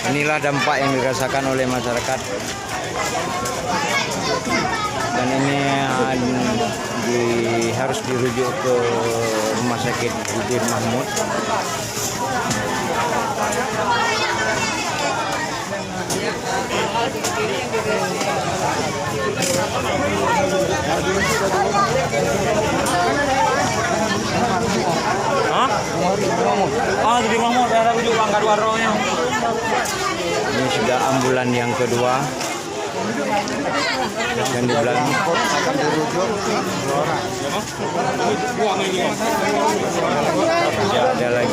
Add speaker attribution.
Speaker 1: Inilah dampak yang dirasakan oleh masyarakat. Dan ini harus dirujuk ke Rumah Sakit Zubair Mahmud.
Speaker 2: Zubair Mahmud ada rujuk Bang Kadwaronya.
Speaker 1: Ini sudah ambulan yang kedua. Dan di belakang tidak ada lagi.